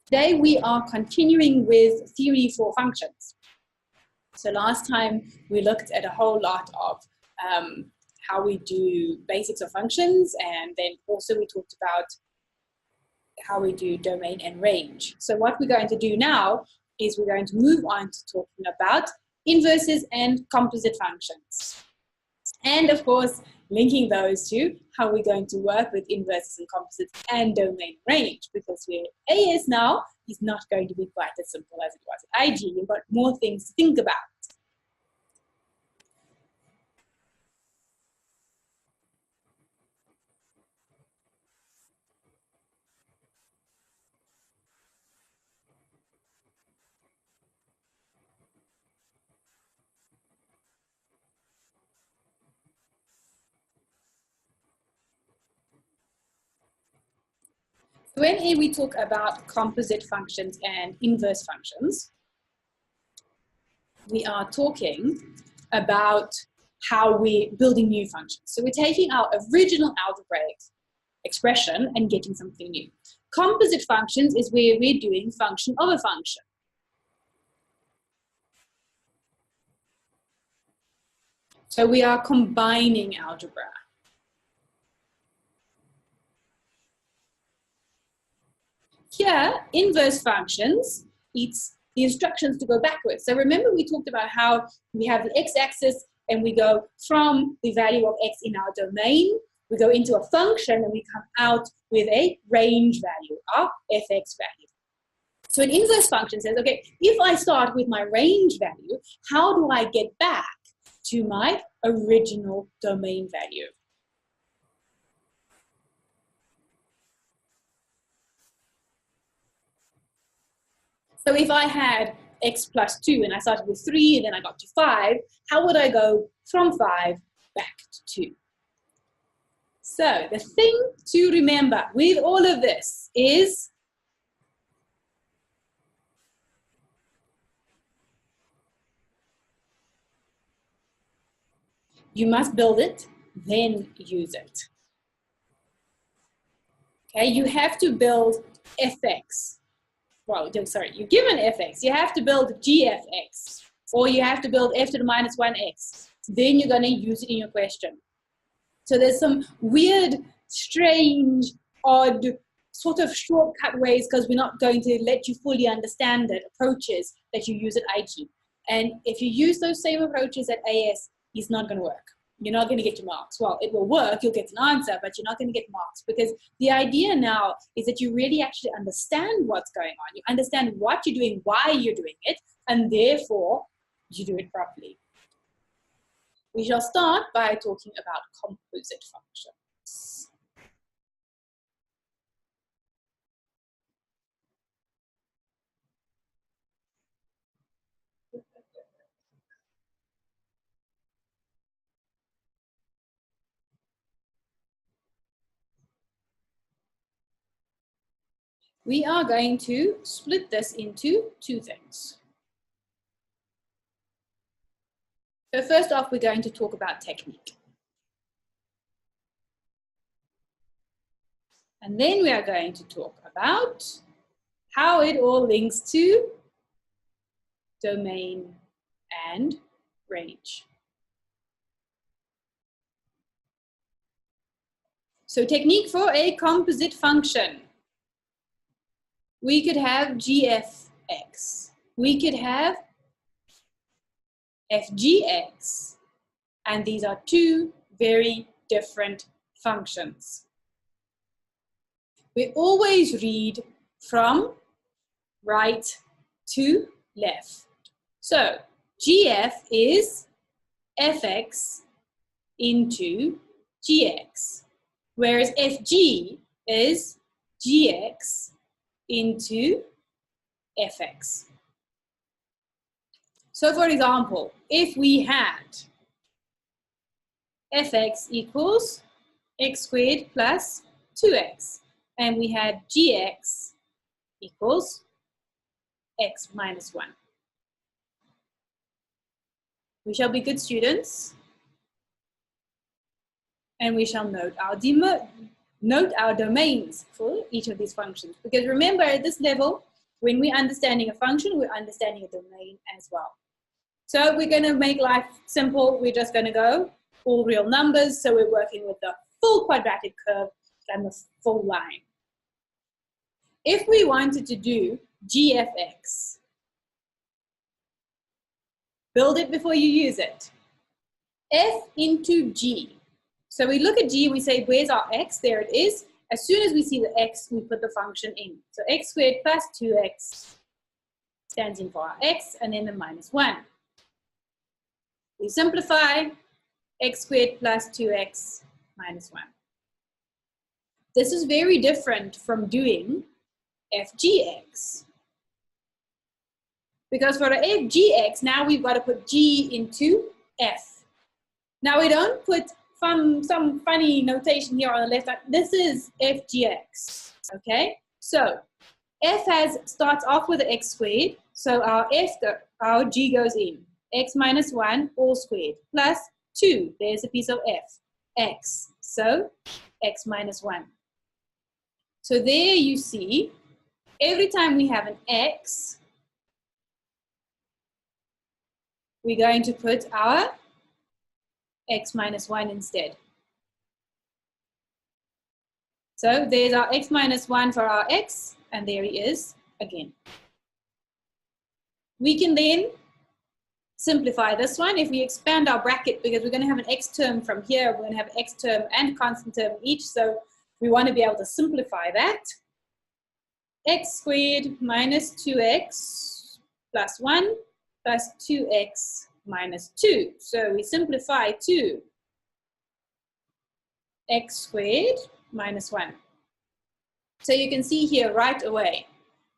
Today we are continuing with theory for functions. So last time we looked at a whole lot of how we do basics of functions, and then also we talked about how we do domain and range. So what we're going to do now is we're going to move on to talking about inverses and composite functions. And of course, linking those to how we're going to work with inverses and composites and domain range, because where AS now is not going to be quite as simple as it was at IG. You've got more things to think about. When we talk about composite functions and inverse functions, we are talking about how we're building new functions. So we're taking our original algebraic expression and getting something new. Composite functions is where we're doing function of a function. So we are combining algebra. Here, inverse functions, it's the instructions to go backwards. So remember we talked about how we have the x-axis and we go from the value of x in our domain, we go into a function and we come out with a range value, our fx value. So an inverse function says, okay, if I start with my range value, how do I get back to my original domain value? So if I had x plus 2 and I started with 3 and then I got to 5, how would I go from 5 back to 2? So the thing to remember with all of this is you must build it, then use it. Okay, you have to build fx. Well, sorry, you're given fx, you have to build gfx, or you have to build f to the minus 1x. Then you're going to use it in your question. So there's some weird, strange, odd, sort of shortcut ways, because we're not going to let you fully understand it, approaches that you use at IG. And if you use those same approaches at AS, it's not going to work. You're not going to get your marks. Well, it will work, you'll get an answer, but you're not going to get marks, because the idea now is that you really actually understand what's going on. You understand what you're doing, why you're doing it, and therefore you do it properly. We shall start by talking about composite functions. We are going to split this into two things. So first off, we're going to talk about technique. And then we are going to talk about how it all links to domain and range. So technique for a composite function. We could have gfx. We could have fgx. And these are two very different functions. We always read from right to left. So gf is fx into gx, whereas fg is gx into fx. So for example, if we had fx equals x squared plus 2x, and we had gx equals x minus 1. We shall be good students, and we shall note our domains for each of these functions. Because remember, at this level, When we're understanding a function, we're understanding a domain as well. So we're going to make life simple. We're just going to go all real numbers. So we're working with the full quadratic curve and the full line. If we wanted to do g of x, build it before you use it. F into g. So we look at g and we say, where's our x? There it is. As soon as we see the x, we put the function in. So x squared plus 2x stands in for our x, and then the minus 1. We simplify, x squared plus 2x minus 1. This is very different from doing fgx. Because for the fgx, now we've got to put g into f. Now we don't put some funny notation here on the left side. This is fgx, okay? So f starts off with x squared, so our g goes in. X minus 1 all squared plus 2, there's a piece of f, x, so x minus 1. So there you see, every time we have an x, we're going to put our x minus 1 instead. So there's our x minus 1 for our x, and there he is again. We can then simplify this one. If we expand our bracket, because we're going to have an x term from here, we're going to have an x term and constant term each, so we want to be able to simplify that. X squared minus 2x plus 1 plus 2x minus 2. So we simplify to x squared minus 1. So you can see here right away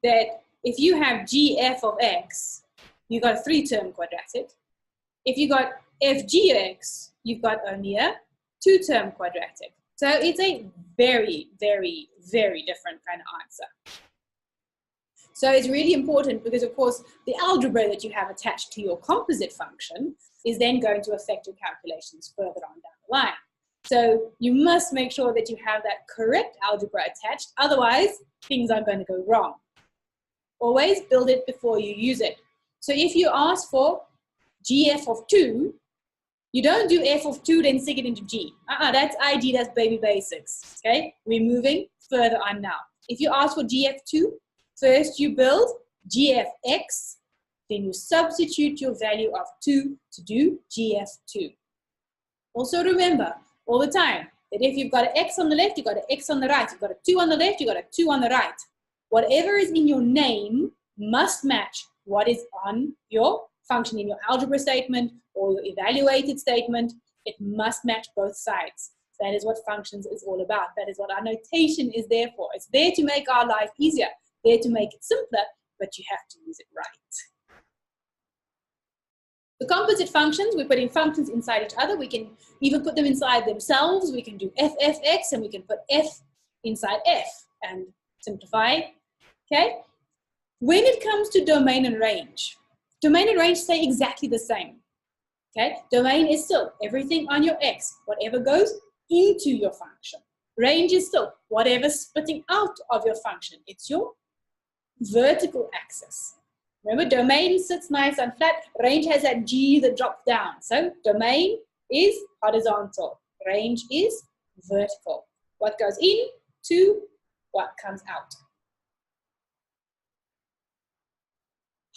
that if you have gf of x, you've got a 3-term quadratic. If you got fgx, you've got only a 2-term quadratic. So it's a very, very, very different kind of answer. So it's really important because, of course, the algebra that you have attached to your composite function is then going to affect your calculations further on down the line. So you must make sure that you have that correct algebra attached, otherwise things are going to go wrong. Always build it before you use it. So if you ask for gf of 2, you don't do f of 2 then stick it into g. That's ID, that's baby basics. Okay, we're moving further on now. If you ask for gf2, first you build gfx, then you substitute your value of 2 to do gf2. Also remember, all the time, that if you've got an x on the left, you've got an x on the right. You've got a 2 on the left, you've got a 2 on the right. Whatever is in your name must match what is on your function in your algebra statement or your evaluated statement. It must match both sides. That is what functions is all about. That is what our notation is there for. It's there to make our life easier, there to make it simpler, but you have to use it right. The composite functions, we're putting functions inside each other. We can even put them inside themselves. We can do f(x) and we can put f inside f and simplify. Okay? When it comes to domain and range stay exactly the same. Okay? Domain is still everything on your x, whatever goes into your function. Range is still whatever's spitting out of your function. It's your vertical axis. Remember, domain sits nice and flat. Range has that G that drops down. So domain is horizontal. Range is vertical. What goes in to what comes out.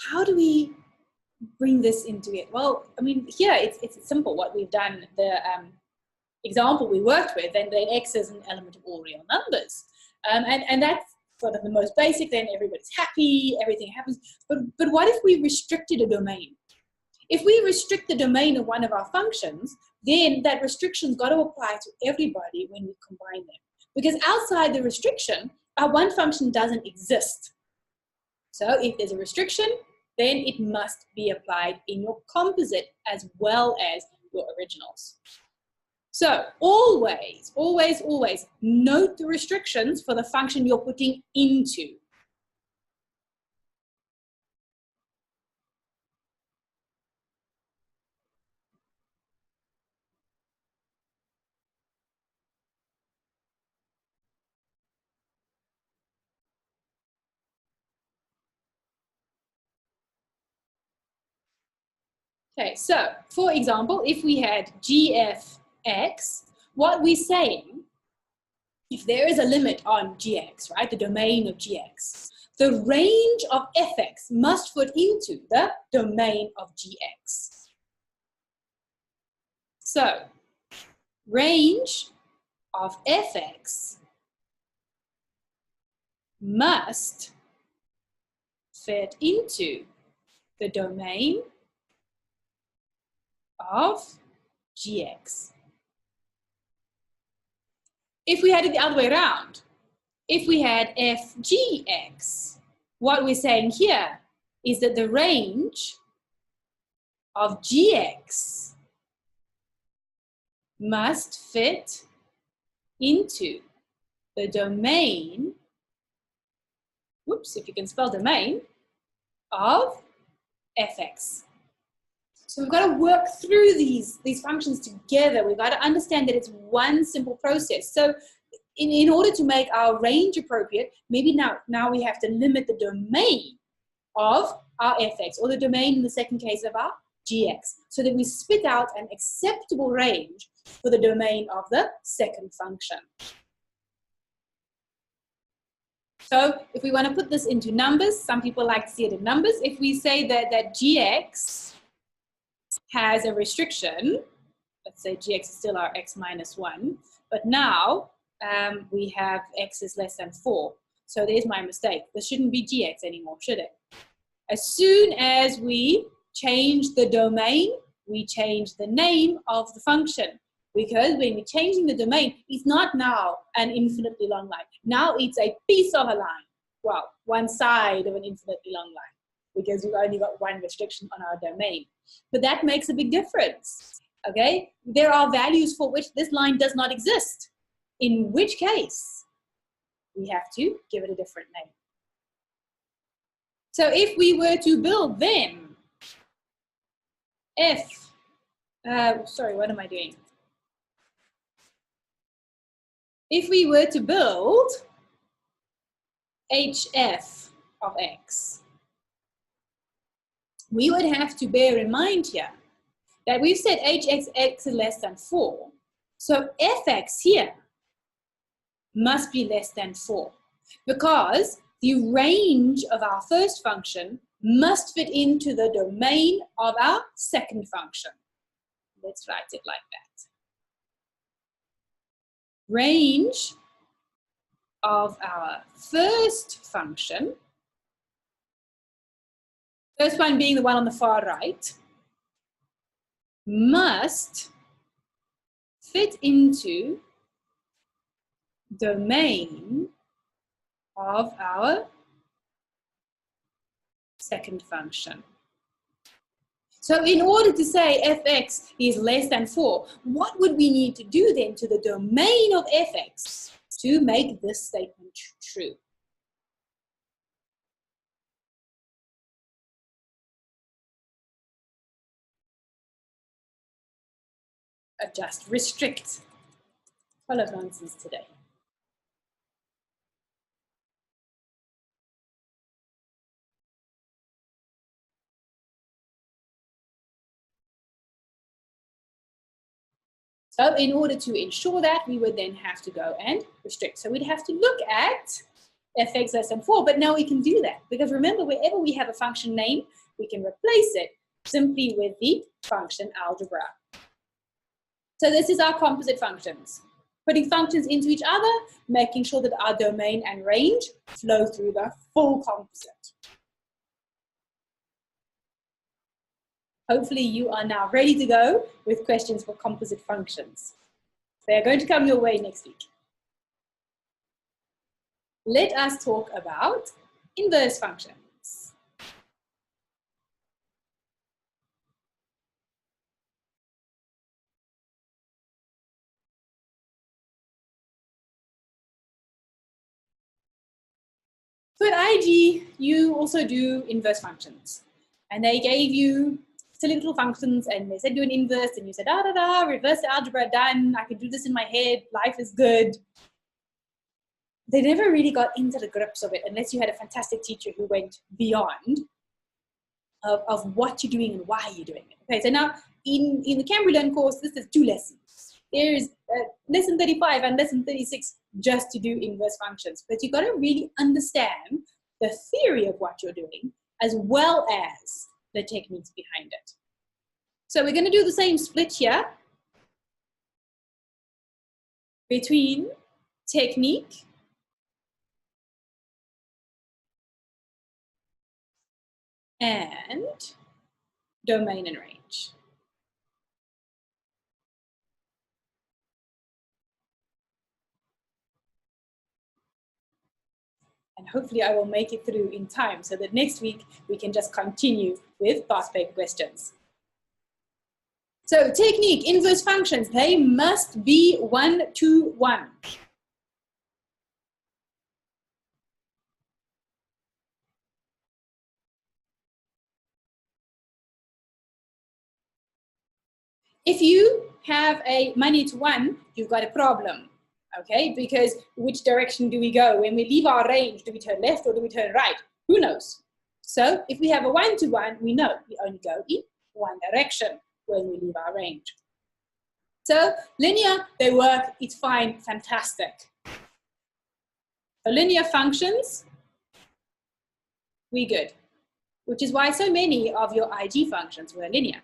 How do we bring this into it? Well, I mean, here it's simple. What we've done, the example we worked with, and then x is an element of all real numbers. And that's sort of the most basic, then everybody's happy, everything happens. But what if we restricted a domain? If we restrict the domain of one of our functions, then that restriction's got to apply to everybody when we combine them. Because outside the restriction, our one function doesn't exist. So if there's a restriction, then it must be applied in your composite as well as your originals. So always, always, always note the restrictions for the function you're putting into. Okay, so for example, if we had gfx, what we're saying, if there is a limit on gx, right, the domain of gx, the range of fx must fit into the domain of gx. So, range of fx must fit into the domain of gx. If we had it the other way around, if we had fgx, what we're saying here is that the range of gx must fit into the domain, whoops, if you can spell domain, of fx. So we've got to work through these functions together. We've got to understand that it's one simple process. So in order to make our range appropriate, maybe now we have to limit the domain of our fx, or the domain in the second case of our gx, so that we spit out an acceptable range for the domain of the second function. So if we want to put this into numbers, some people like to see it in numbers. If we say that gx has a restriction, let's say gx is still our x minus 1, but now we have x is less than 4. So there's my mistake. This shouldn't be gx anymore, should it? As soon as we change the domain, we change the name of the function. Because when we're changing the domain, it's not now an infinitely long line. Now it's a piece of a line. Well, one side of an infinitely long line, because we've only got one restriction on our domain. But that makes a big difference, okay? There are values for which this line does not exist, in which case we have to give it a different name. So if we were to build them, sorry, what am I doing? If we were to build hf of x, we would have to bear in mind here that we've said hx is less than 4. So fx here must be less than 4, because the range of our first function must fit into the domain of our second function. Let's write it like that. Range of our first function, first one being the one on the far right, must fit into domain of our second function. So in order to say fx is less than 4, what would we need to do then to the domain of fx to make this statement true? Adjust, restrict. Full of nonsense today. So in order to ensure that, we would then have to go and restrict. So we'd have to look at fx less than 4, but now we can do that. Because remember, wherever we have a function name, we can replace it simply with the function algebra. So this is our composite functions. Putting functions into each other, making sure that our domain and range flow through the full composite. Hopefully you are now ready to go with questions for composite functions. They are going to come your way next week. Let us talk about inverse functions. So at IG, you also do inverse functions. And they gave you silly little functions, and they said do an inverse, and you said, da da da, reverse algebra, done, I can do this in my head, life is good. They never really got into the grips of it unless you had a fantastic teacher who went beyond of what you're doing and why you're doing it. Okay, so now in the CambriLearn course, this is 2 lessons. There's lesson 35 and lesson 36 just to do inverse functions. But you've got to really understand the theory of what you're doing as well as the techniques behind it. So we're going to do the same split here between technique and domain and range. And hopefully I will make it through in time so that next week we can just continue with past paper questions. So technique, inverse functions, they must be 1-to-1. If you have a many to one, you've got a problem, okay? Because which direction do we go? When we leave our range, do we turn left or do we turn right? Who knows? So if we have a 1-to-1, we know we only go in one direction when we leave our range. So linear, they work, it's fine, fantastic. So linear functions, we good. Which is why so many of your IG functions were linear.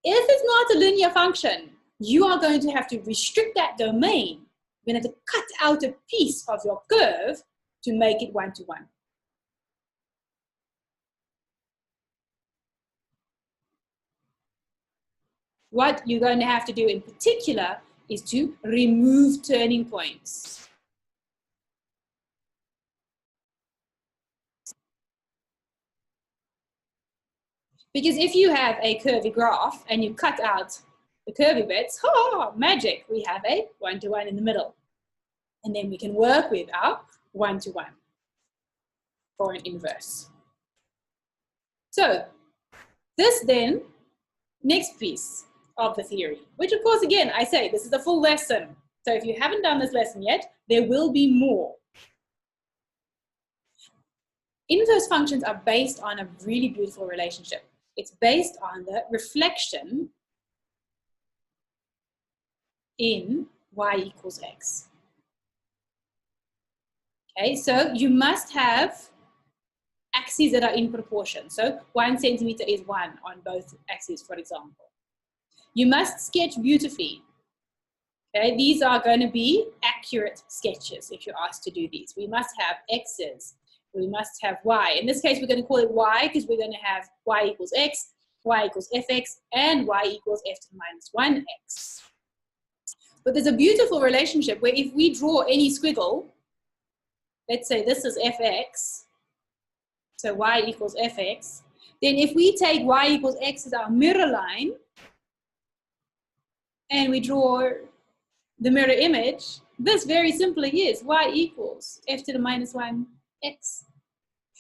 If it's not a linear function, you are going to have to restrict that domain. You're going to have to cut out a piece of your curve to make it 1-to-1. What you're going to have to do in particular is to remove turning points. Because if you have a curvy graph and you cut out the curvy bits, oh, magic, we have a 1-to-1 in the middle. And then we can work with our 1-to-1 for an inverse. So this then, next piece of the theory, which of course, again, I say this is a full lesson. So if you haven't done this lesson yet, there will be more. Inverse functions are based on a really beautiful relationship. It's based on the reflection in y equals x. Okay, so you must have axes that are in proportion. So 1 centimeter is 1 on both axes, for example. You must sketch beautifully. Okay, these are going to be accurate sketches if you're asked to do these. We must have x's. We must have y. In this case, we're going to call it y because we're going to have y equals x, y equals fx, and y equals f to the minus 1x. But there's a beautiful relationship where if we draw any squiggle, let's say this is fx, so y equals fx, then if we take y equals x as our mirror line, and we draw the mirror image, this very simply is y equals f to the minus 1x.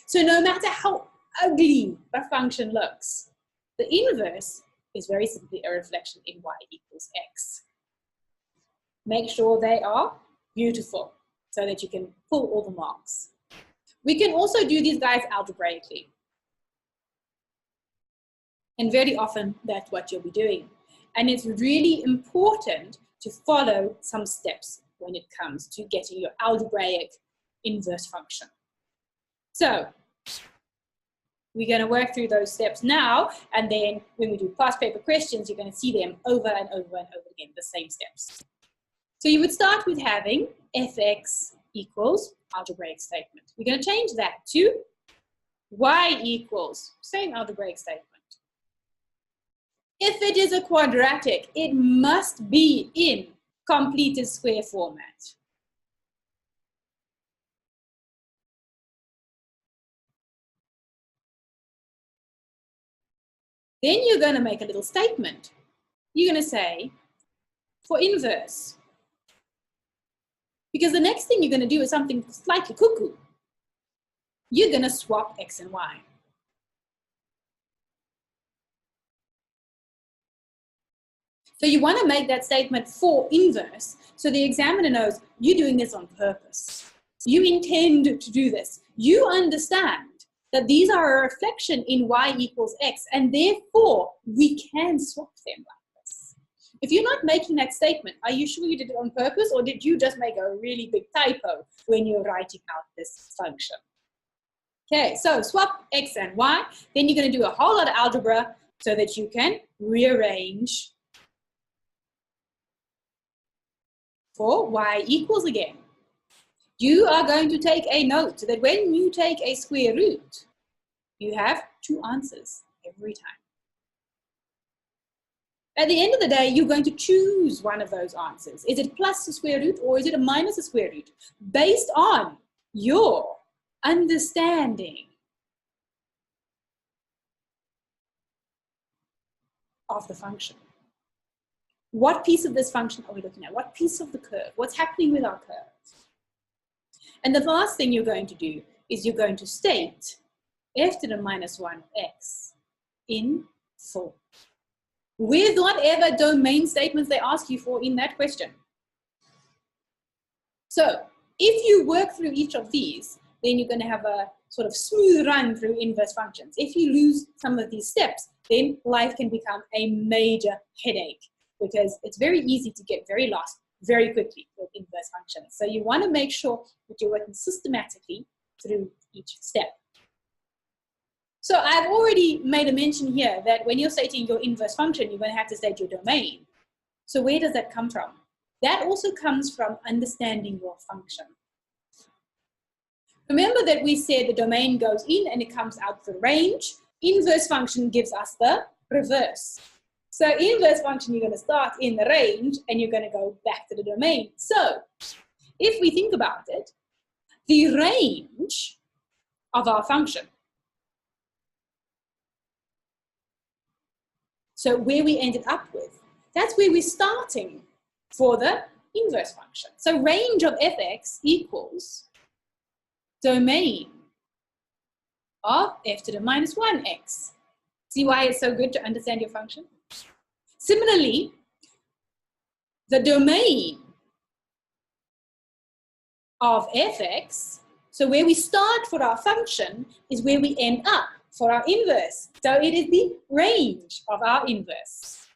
So no matter how ugly a function looks, the inverse is very simply a reflection in y equals x. Make sure they are beautiful so that you can pull all the marks. We can also do these guys algebraically. And very often that's what you'll be doing. And it's really important to follow some steps when it comes to getting your algebraic inverse function. So we're going to work through those steps now, and then when we do past paper questions, you're going to see them over and over and over again, the same steps. So you would start with having fx equals algebraic statement. We're going to change that to y equals same algebraic statement. If it is a quadratic, it must be in completed square format. Then you're going to make a little statement. You're going to say, for inverse. Because the next thing you're going to do is something slightly cuckoo. You're going to swap x and y. So you want to make that statement for inverse, so the examiner knows you're doing this on purpose. You intend to do this. You understand that these are a reflection in y equals x, and therefore we can swap them like this. If you're not making that statement, are you sure you did it on purpose, or did you just make a really big typo when you're writing out this function? Okay, so swap x and y, then you're going to do a whole lot of algebra so that you can rearrange for y equals again. You are going to take a note that when you take a square root, you have two answers every time. At the end of the day, you're going to choose one of those answers. Is it plus the square root or is it a minus the square root? Based on your understanding of the function. What piece of this function are we looking at? What piece of the curve? What's happening with our curve? And the last thing you're going to do is you're going to state f to the minus 1x in full, with whatever domain statements they ask you for in that question. So if you work through each of these, then you're going to have a sort of smooth run through inverse functions. If you lose some of these steps, then life can become a major headache, because it's very easy to get very lost very quickly with inverse functions. So you want to make sure that you're working systematically through each step. So I've already made a mention here that when you're stating your inverse function, you're going to have to state your domain. So where does that come from? That also comes from understanding your function. Remember that we said the domain goes in and it comes out the range. Inverse function gives us the reverse. So inverse function, you're going to start in the range and you're going to go back to the domain. So if we think about it, the range of our function, so where we ended up with, that's where we're starting for the inverse function. So range of fx equals domain of f to the minus 1x. See why it's so good to understand your function? Similarly, the domain of fx, so where we start for our function is where we end up for our inverse. So it is the range of our inverse.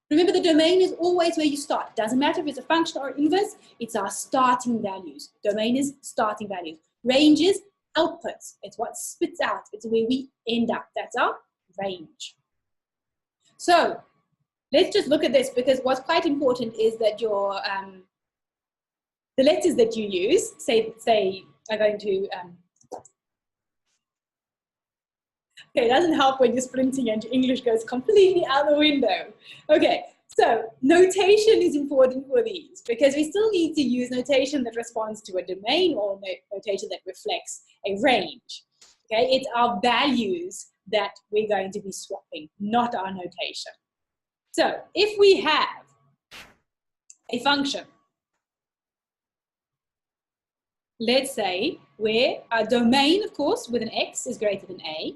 Remember, the domain is always where you start. It doesn't matter if it's a function or inverse, it's our starting values. Domain is starting values. Range is outputs. It's what spits out. It's where we end up. That's our range. So let's just look at this, because what's quite important is that your the letters that you use, say are going to okay, it doesn't help when you're sprinting and your English goes completely out the window. Okay, so notation is important for these, because we still need to use notation that responds to a domain, or notation that reflects a range. Okay, it's our values that we're going to be swapping, not our notation. So if we have a function, let's say where our domain, of course, with an x is greater than a,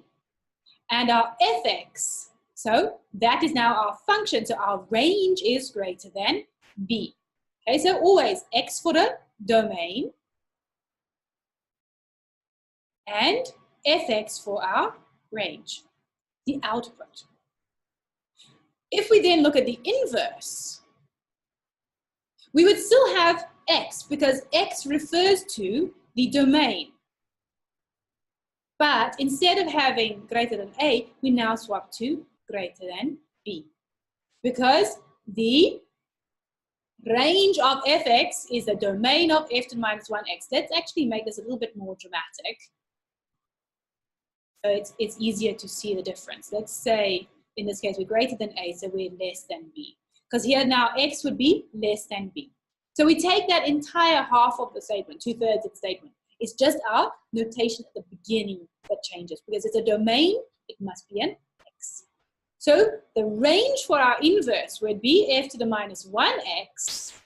and our fx, so that is now our function, so our range is greater than b. Okay, so always x for the domain and fx for our range, the output. If we then look at the inverse, we would still have x, because x refers to the domain. But instead of having greater than a, we now swap to greater than b, because the range of fx is the domain of f to the minus 1x. Let's actually make this a little bit more dramatic, so it's easier to see the difference. Let's say in this case we're greater than a, so we're less than b, because here now x would be less than b. So we take that entire half of the statement, 2/3 of the statement. It's just our notation at the beginning that changes, because it's a domain, it must be an x. So the range for our inverse would be f to the minus 1x,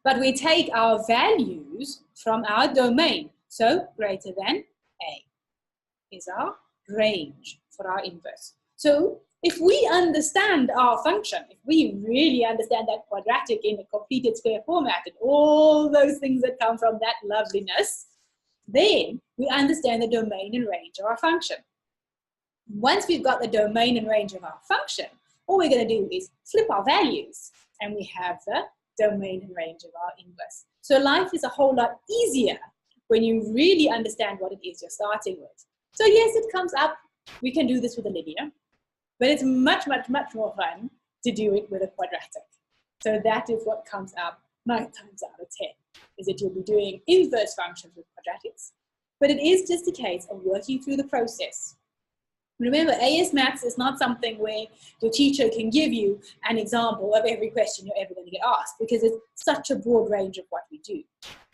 but we take our values from our domain, so greater than a is our range for our inverse. So If we understand our function, if we really understand that quadratic in a completed square format and all those things that come from that loveliness, then we understand the domain and range of our function. Once we've got the domain and range of our function, all we're going to do is flip our values and we have the domain and range of our inverse. So life is a whole lot easier when you really understand what it is you're starting with. So yes, it comes up. We can do this with a linear, but it's much, much, much more fun to do it with a quadratic. So that is what comes up 9 times out of 10, is that you'll be doing inverse functions with quadratics. But it is just a case of working through the process. Remember, AS Maths is not something where your teacher can give you an example of every question you're ever going to get asked, because it's such a broad range of what we do.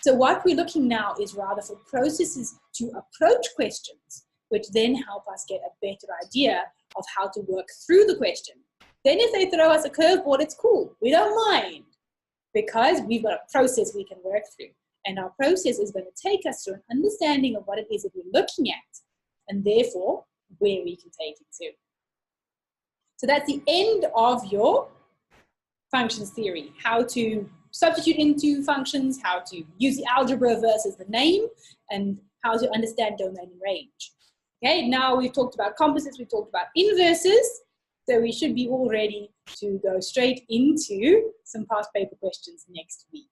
So what we're looking now is rather for processes to approach questions, which then help us get a better idea of how to work through the question. Then if they throw us a curveball, it's cool. We don't mind, because we've got a process we can work through. And our process is going to take us to an understanding of what it is that we're looking at, and therefore where we can take it to. So that's the end of your functions theory, how to substitute into functions, how to use the algebra versus the name, and how to understand domain and range. Okay, now we've talked about composites, we've talked about inverses, so we should be all ready to go straight into some past paper questions next week.